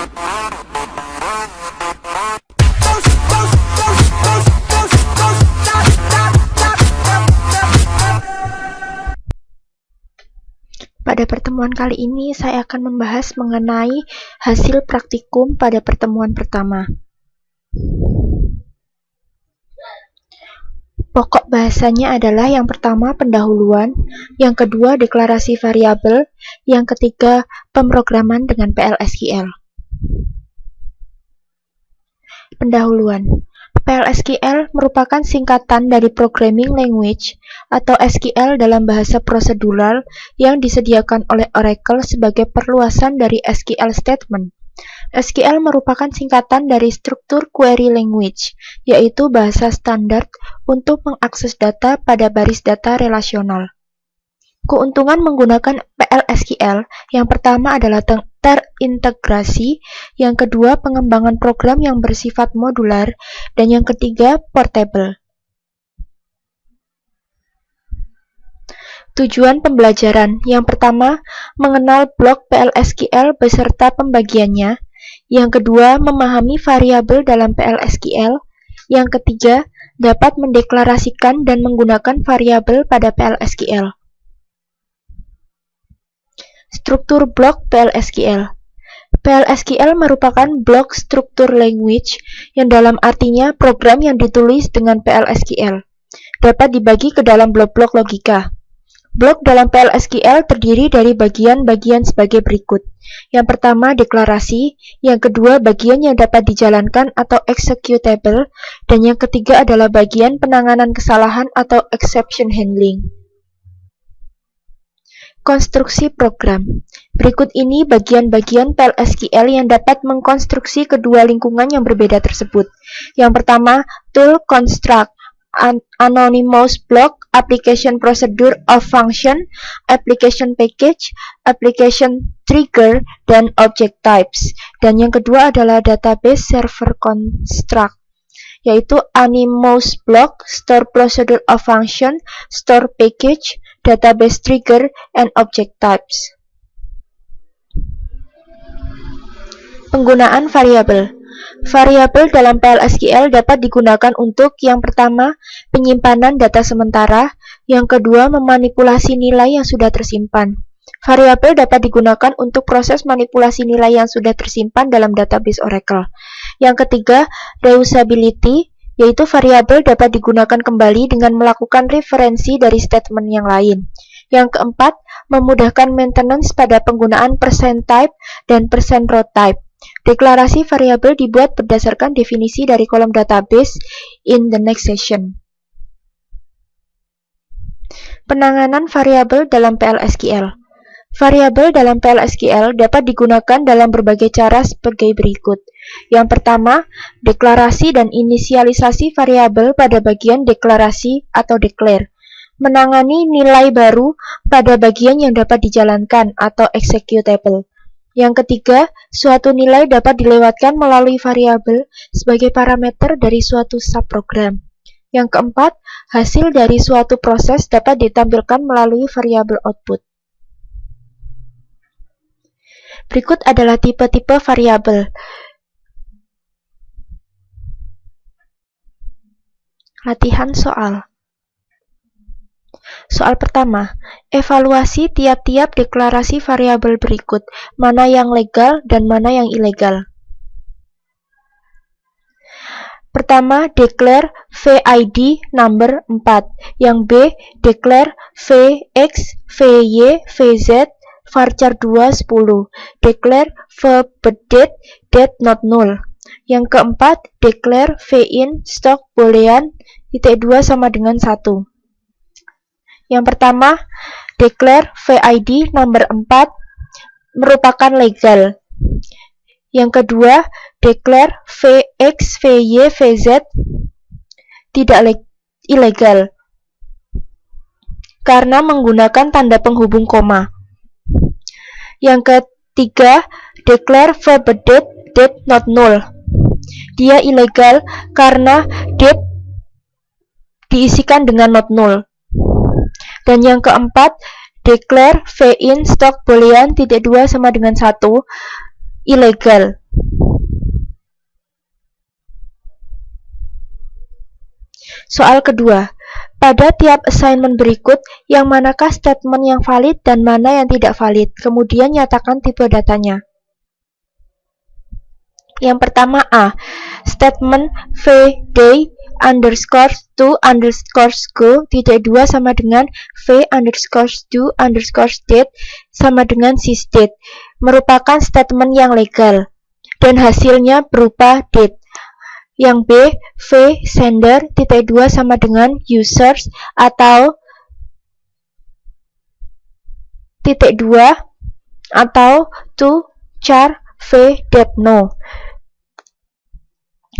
Pada pertemuan kali ini, saya akan membahas mengenai hasil praktikum pada pertemuan pertama. Pokok bahasanya adalah yang pertama pendahuluan, yang kedua deklarasi variabel, yang ketiga pemrograman dengan PL/SQL. Pendahuluan. PL/SQL merupakan singkatan dari Programming Language atau SQL dalam bahasa prosedural yang disediakan oleh Oracle sebagai perluasan dari SQL Statement. SQL merupakan singkatan dari struktur query language, yaitu bahasa standar untuk mengakses data pada baris data relasional. Keuntungan menggunakan PL/SQL yang pertama adalah terintegrasi, yang kedua pengembangan program yang bersifat modular, dan yang ketiga portable. Tujuan pembelajaran yang pertama, mengenal blok PL/SQL beserta pembagiannya, yang kedua memahami variabel dalam PL/SQL, yang ketiga dapat mendeklarasikan dan menggunakan variabel pada PL/SQL. Struktur blok PL/SQL. PL/SQL merupakan blok struktur language yang dalam artinya program yang ditulis dengan PL/SQL. Dapat dibagi ke dalam blok-blok logika. Blok dalam PL/SQL terdiri dari bagian-bagian sebagai berikut. Yang pertama deklarasi, yang kedua bagian yang dapat dijalankan atau executable, dan yang ketiga adalah bagian penanganan kesalahan atau exception handling. Konstruksi program. Berikut ini bagian-bagian PL/SQL yang dapat mengkonstruksi kedua lingkungan yang berbeda tersebut. Yang pertama, tool construct, anonymous block, application procedure of function, application package, application trigger, dan object types. Dan yang kedua adalah database server construct, yaitu anonymous block, store procedure of function, store package, database trigger, and object types. Penggunaan variabel. Variabel dalam PL/SQL dapat digunakan untuk yang pertama, penyimpanan data sementara, yang kedua, memanipulasi nilai yang sudah tersimpan. Variabel dapat digunakan untuk proses manipulasi nilai yang sudah tersimpan dalam database Oracle. Yang ketiga, reusability, yaitu variabel dapat digunakan kembali dengan melakukan referensi dari statement yang lain. Yang keempat, memudahkan maintenance pada penggunaan %type dan %row type. Deklarasi variabel dibuat berdasarkan definisi dari kolom database in the next session. Penanganan variabel dalam PL/SQL. Variabel dalam PL/SQL dapat digunakan dalam berbagai cara sebagai berikut. Yang pertama, deklarasi dan inisialisasi variabel pada bagian deklarasi atau declare. Menangani nilai baru pada bagian yang dapat dijalankan atau executable. Yang ketiga, suatu nilai dapat dilewatkan melalui variabel sebagai parameter dari suatu subprogram. Yang keempat, hasil dari suatu proses dapat ditampilkan melalui variabel output. Berikut adalah tipe-tipe variabel. Latihan soal. Soal pertama, evaluasi tiap-tiap deklarasi variabel berikut, mana yang legal dan mana yang ilegal. Pertama, declare VID number 4. Yang B, declare VX, VY, VZ, varchar 2, 10. Declare VBDate, date not null. Yang keempat, declare VIN, stock boolean, (2 sama dengan 1). Yang pertama, declare VID number 4 merupakan legal. Yang kedua, declare VX, VY, VZ tidak ilegal karena menggunakan tanda penghubung koma. Yang ketiga, declare VBDate, date not null. Dia ilegal karena date diisikan dengan not null. Dan yang keempat, declare VIN stock boolean (2 sama dengan 1). ilegal. Soal kedua, pada tiap assignment berikut, yang manakah statement yang valid dan mana yang tidak valid? Kemudian nyatakan tipe datanya. Yang pertama A, statement vday underscore to underscore go titik 2 sama dengan v underscore do underscore date sama dengan sysdate, merupakan statement yang legal dan hasilnya berupa date. Yang B, v sender titik 2 sama dengan users atau titik 2 atau to char v date no.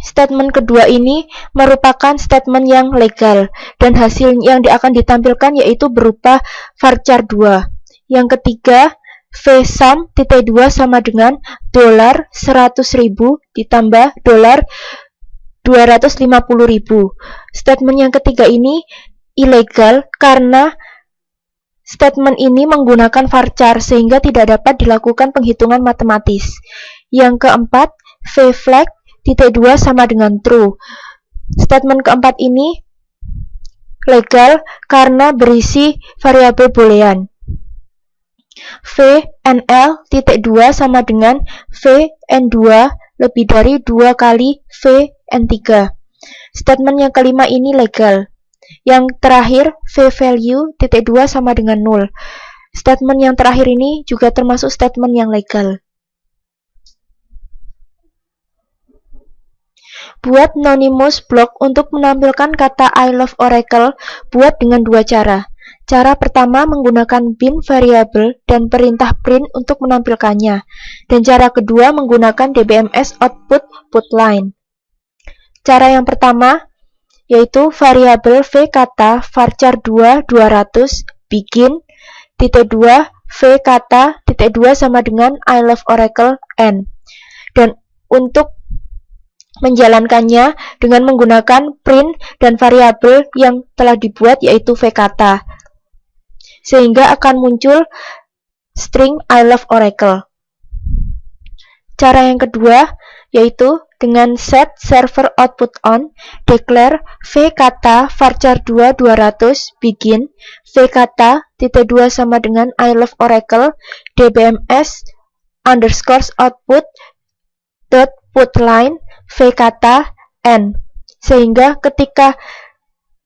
Statement kedua ini merupakan statement yang legal dan hasil yang akan ditampilkan yaitu berupa varchar 2. Yang ketiga, vsum titik 2 sama dengan $100.000 ditambah $250.000. Statement yang ketiga ini ilegal karena statement ini menggunakan varchar sehingga tidak dapat dilakukan penghitungan matematis. Yang keempat, vflag titik 2 sama dengan true. Statement keempat ini legal karena berisi variabel boolean. vnl titik 2 sama dengan vn2 lebih dari 2 kali vn3. Statement yang kelima ini legal. Yang terakhir, vvalue titik 2 sama dengan 0. Statement yang terakhir ini juga termasuk statement yang legal. Buat Nonymous block untuk menampilkan kata I love Oracle, buat dengan dua cara. Cara pertama menggunakan bin variable dan perintah print untuk menampilkannya. Dan cara kedua menggunakan dbms output putline. Cara yang pertama yaitu variabel v kata varchar 2 200 begin titik 2 v kata titik 2 sama dengan I love Oracle n. Dan untuk menjalankannya dengan menggunakan print dan variabel yang telah dibuat yaitu v kata, sehingga akan muncul string I love Oracle. Cara yang kedua yaitu dengan set server output on, declare v kata varchar 2 200 begin v kata titik 2 sama dengan I love Oracle dbms underscore output dot putline v kata n, sehingga ketika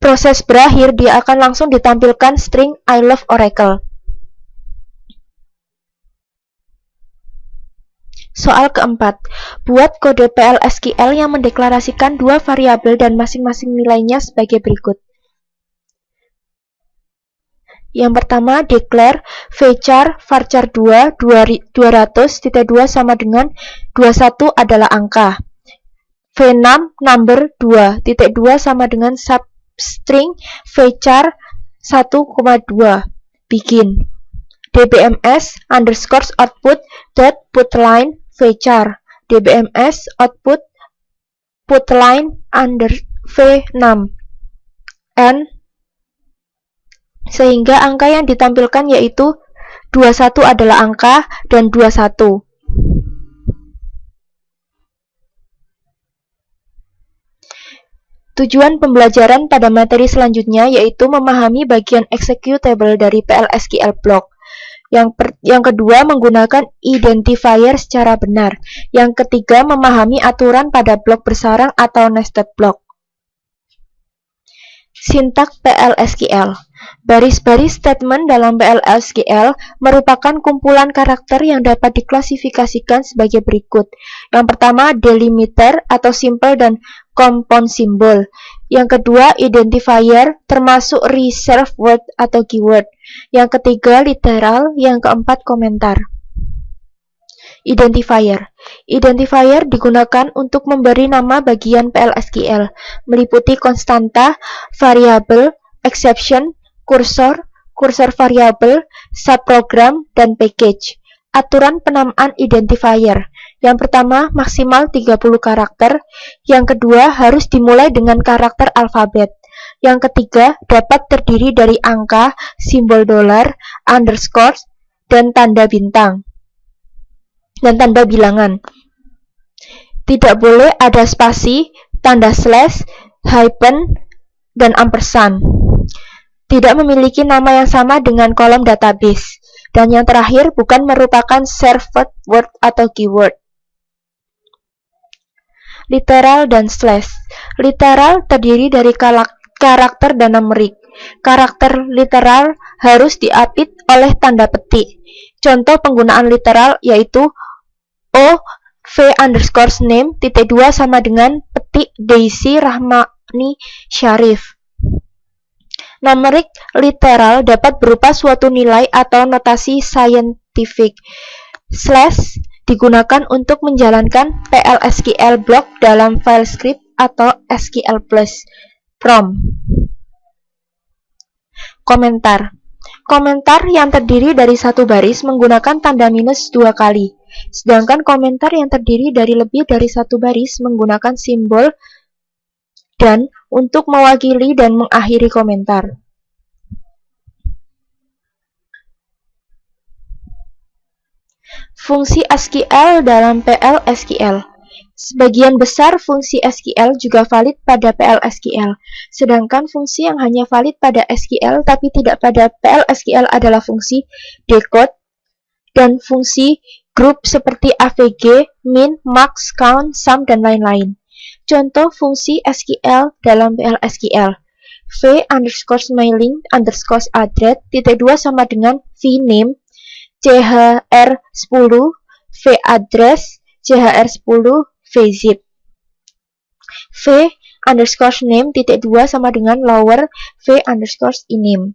proses berakhir dia akan langsung ditampilkan string I love Oracle. Soal keempat, buat kode PL/SQL yang mendeklarasikan dua variabel dan masing-masing nilainya sebagai berikut. Yang pertama, declare vchar varchar 2 200.2 sama dengan 21 adalah angka. v6 number 2.2 sama dengan substring vchar 1,2 begin dbms underscore output dot putline vchar dbms output putline under v6 n, sehingga angka yang ditampilkan yaitu 21 adalah angka dan 21. Tujuan pembelajaran pada materi selanjutnya yaitu memahami bagian executable dari PL/SQL block. Yang kedua, menggunakan identifier secara benar. Yang ketiga, memahami aturan pada blok bersarang atau nested block. Sintak PL/SQL. Baris-baris statement dalam PL/SQL merupakan kumpulan karakter yang dapat diklasifikasikan sebagai berikut. Yang pertama, delimiter atau simple dan compound symbol. Yang kedua, identifier termasuk reserved word atau keyword. Yang ketiga, literal. Yang keempat, komentar. Identifier. Identifier digunakan untuk memberi nama bagian PL/SQL, meliputi konstanta, variabel, exception, kursor, kursor variabel, subprogram, dan package. Aturan penamaan identifier. Yang pertama, maksimal 30 karakter. Yang kedua, harus dimulai dengan karakter alfabet. Yang ketiga, dapat terdiri dari angka, simbol dolar, underscore, dan tanda bintang. dan tanda bilangan. Tidak boleh ada spasi, tanda slash, hyphen, dan ampersand. Tidak memiliki nama yang sama dengan kolom database. Dan yang terakhir, bukan merupakan served word atau keyword. Literal dan slash. Literal terdiri dari karakter dan numerik. Karakter literal harus diapit oleh tanda petik. Contoh penggunaan literal yaitu V_name (2) sama dengan petik Daisy Rahmani Syarif. Numerik literal dapat berupa suatu nilai atau notasi saintifik. Slash digunakan untuk menjalankan PL/SQL block dalam file script atau SQL plus prompt. Komentar. Komentar yang terdiri dari satu baris menggunakan tanda minus 2 kali. Sedangkan komentar yang terdiri dari lebih dari satu baris menggunakan simbol dan untuk mewakili dan mengakhiri komentar. Fungsi SQL dalam PL/SQL. Sebagian besar fungsi SQL juga valid pada PL/SQL, sedangkan fungsi yang hanya valid pada SQL tapi tidak pada PL/SQL adalah fungsi decode dan fungsi group seperti AVG, min, max, count, sum, dan lain-lain. Contoh fungsi SQL dalam PL/SQL. v_mailing_address (2) sama dengan vname chr10 vaddress chr10 vzip. v_name (2) sama dengan lower v_ename.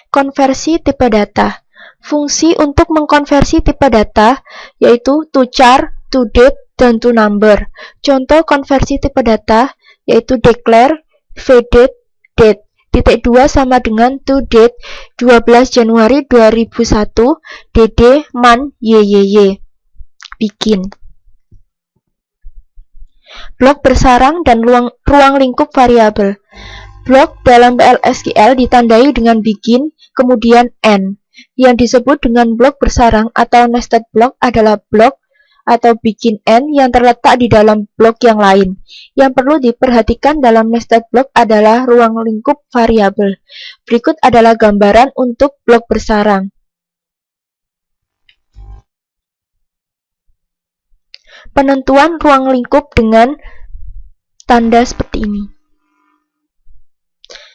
Konversi tipe data. Fungsi untuk mengkonversi tipe data yaitu to char, to date, dan to number. Contoh konversi tipe data yaitu declare vdate date. 2 sama dengan to date 12 Januari 2001 dd man yyyy. Bikin. Blok bersarang dan ruang lingkup variabel. Blok dalam PL/SQL ditandai dengan begin, kemudian end. Yang disebut dengan blok bersarang atau nested block adalah blok atau begin end yang terletak di dalam blok yang lain. Yang perlu diperhatikan dalam nested block adalah ruang lingkup variabel. Berikut adalah gambaran untuk blok bersarang. Penentuan ruang lingkup dengan tanda seperti ini.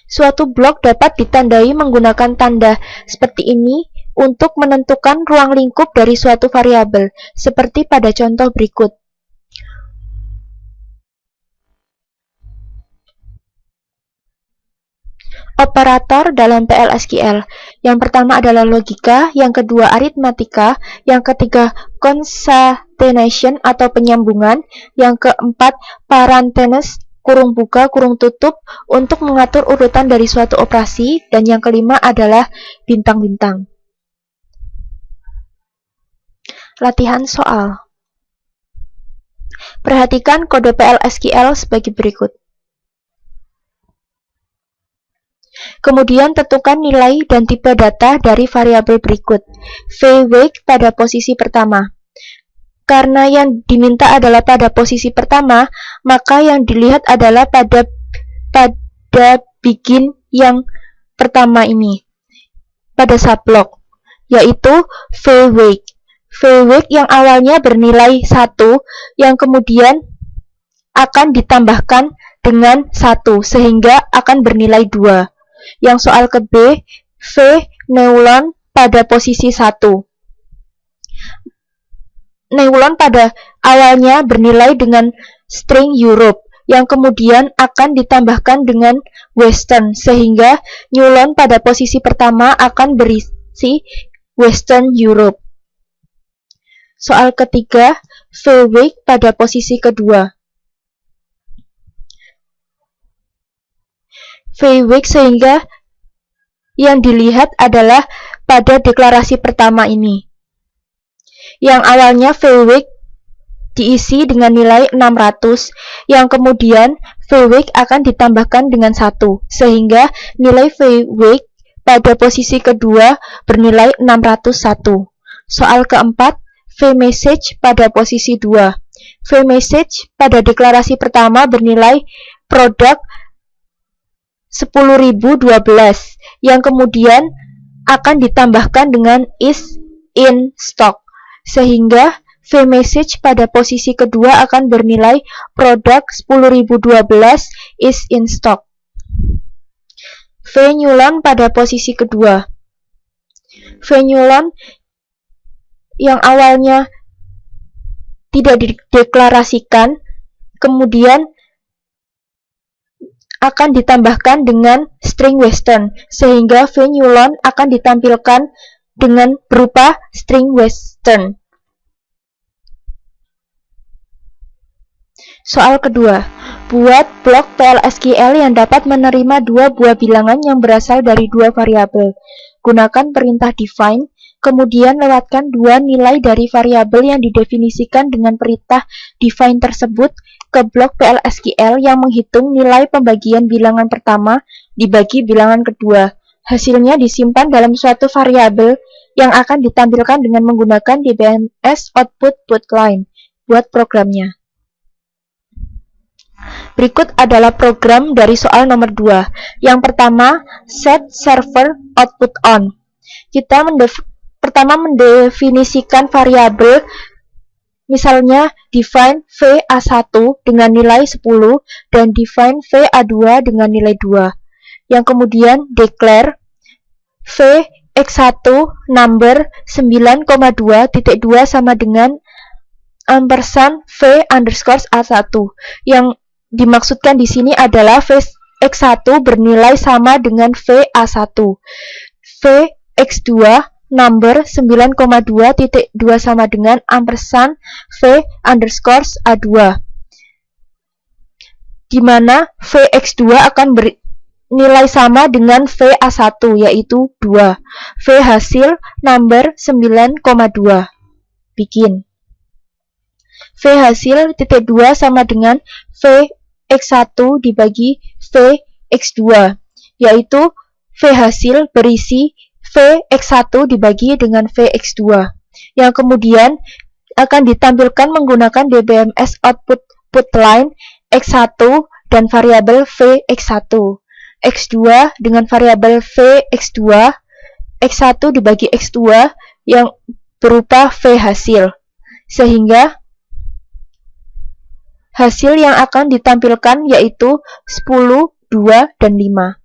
Suatu blok dapat ditandai menggunakan tanda seperti ini untuk menentukan ruang lingkup dari suatu variabel, seperti pada contoh berikut. Operator dalam PL/SQL. Yang pertama adalah logika, yang kedua aritmatika, yang ketiga concatenation atau penyambungan, yang keempat parentheses kurung buka, kurung tutup untuk mengatur urutan dari suatu operasi, dan yang kelima adalah bintang-bintang. Latihan soal. Perhatikan kode PL/SQL sebagai berikut. Kemudian tentukan nilai dan tipe data dari variabel berikut. VWeight pada posisi pertama. Karena yang diminta adalah pada posisi pertama, maka yang dilihat adalah pada begin yang pertama ini, pada subblok, yaitu VWeight. VWeight yang awalnya bernilai 1, yang kemudian akan ditambahkan dengan 1, sehingga akan bernilai 2. Yang soal ke B, V neulon pada posisi 1. Neulon pada awalnya bernilai dengan string Europe, yang kemudian akan ditambahkan dengan Western, sehingga neulon pada posisi pertama akan berisi Western Europe. Soal ketiga, VWeight pada posisi kedua. VWeight sehingga yang dilihat adalah pada deklarasi pertama ini, yang awalnya VWeight diisi dengan nilai 600, yang kemudian VWeight akan ditambahkan dengan 1, sehingga nilai VWeight pada posisi kedua bernilai 601. Soal keempat, vMessage pada posisi 2. vMessage pada deklarasi pertama bernilai produk 10.012 yang kemudian akan ditambahkan dengan is in stock, sehingga vMessage pada posisi kedua akan bernilai produk 10.012 is in stock. vNewLoan pada posisi kedua. vNewLoan yang awalnya tidak dideklarasikan kemudian akan ditambahkan dengan string Western, sehingga vNewLoan akan ditampilkan dengan berupa string Western. Soal kedua, buat blok PLSQL yang dapat menerima dua buah bilangan yang berasal dari dua variabel. Gunakan perintah define, kemudian lewatkan dua nilai dari variabel yang didefinisikan dengan perintah define tersebut ke blok PLSQL yang menghitung nilai pembagian bilangan pertama dibagi bilangan kedua. Hasilnya disimpan dalam suatu variabel yang akan ditampilkan dengan menggunakan DBMS output line. Buat programnya. Berikut adalah program dari soal nomor 2. Yang pertama, set server output on. Kita pertama mendefinisikan variabel, misalnya define VA1 dengan nilai 10 dan define VA2 dengan nilai 2. Yang kemudian declare VX1 number 9,2.2 sama dengan ampersand V_A1. Yang dimaksudkan di sini adalah VX1 bernilai sama dengan VA1. VX2 number 9,2.2 sama dengan ampersand V_A2, di mana VX2 akan bernilai sama dengan VA1, yaitu 2. V hasil number 9,2. Bikin. V hasil titik 2 sama dengan VX1 dibagi VX2, yaitu V hasil berisi VX1 dibagi dengan VX2, yang kemudian akan ditampilkan menggunakan DBMS output line X1 dan variabel VX1, X2 dengan variabel VX2, X1 dibagi X2 yang berupa V hasil, sehingga hasil yang akan ditampilkan yaitu 10, 2, dan 5.